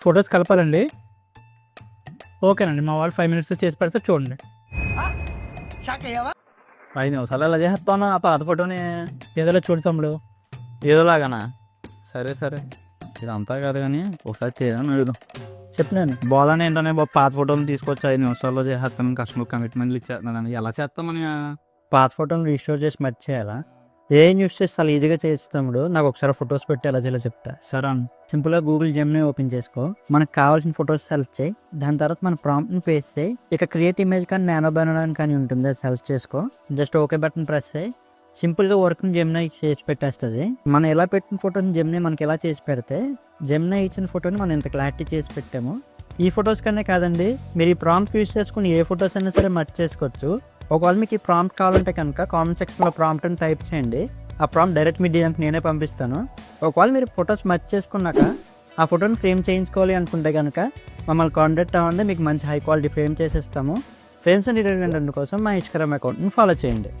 Photos కలపాలండి. ఓకేనండి, మా వాళ్ళు 5 మినిట్స్లో చేసి పెడితే చూడండి. 5 నిమిషాలు ఎలా చేస్తాను ఆ పాత ఫోటోని? ఏదోలా చూడు తమ్ముడు. ఏదోలాగానా? సరే సరే, ఇదంతా కాదు కానీ ఒకసారి చేయని అడుగుదాం. చెప్పినాను. బోలని ఏంటనే బాబు, పాత ఫోటోలు తీసుకొచ్చి 5 నిమిషాల్లో చేస్తాను, కస్టమర్ కమిట్మెంట్లు ఇచ్చేస్తున్నాను, ఎలా చేస్తామని? పాత ఫోటోని రీస్టోర్ చేసి మర్చి చేయాలా? ఏం యూస్ చేస్తే చాలా ఈజీగా చేయొచ్చు తమ్ముడు. నాకు ఒకసారి ఫొటోస్ పెట్టి ఎలా చేయాలో చెప్తా. సరే అన్న. సింపుల్గా గూగుల్ జెమినీ ఓపెన్ చేసుకో. మనకు కావాల్సిన ఫొటోస్ సెలెక్ట్ చేయి. దాని తర్వాత మన ప్రాంప్ట్ని పేస్ట్ చేయి. ఇక క్రియేట్ ఇమేజ్ కానీ నానో బనానా కానీ ఉంటుంది, అది సెలెక్ట్ చేసుకో. జస్ట్ ఓకే బటన్ ప్రెస్ చేయి. సింపుల్గా వర్క్ని జెమినీ చేసి పెట్టేస్తుంది. మనం ఎలా పెట్టిన ఫోటోని జెమినీ మనకి ఎలా చేసి పెడితే, జెమినీ ఇచ్చిన ఫోటోని మనం ఇంత క్లారిటీ చేసి పెట్టాము. ఈ ఫొటోస్ కన్నా కాదండి, మీరు ఈ ప్రాంప్ట్ యూస్ చేసుకుని ఏ ఫొటోస్ అయినా సరే మర్చి చేసుకోవచ్చు. ఒకవేళ మీకు ఈ ప్రాంప్ట్ కావాలంటే కనుక కామెంట్ సెక్షన్లో ప్రాంప్ట్ అని టైప్ చేయండి. ఆ ప్రాంప్ట్ డైరెక్ట్ మీ డిఎంకి నేనే పంపిస్తాను. ఒకవేళ మీరు ఫొటోస్ మర్చి చేసుకున్నాక ఆ ఫోటోని ఫ్రేమ్ చేయించుకోవాలి అనుకుంటే కనుక మమ్మల్ని కాంటాక్ట్ అవ్వండి, మీకు మంచి హై క్వాలిటీ ఫ్రేమ్ చేసేస్తాము. ఫ్రేమ్స్ అండ్ రిటర్న్ కోసం మా ఇన్స్టాగ్రామ్ అకౌంట్ని ఫాలో చేయండి.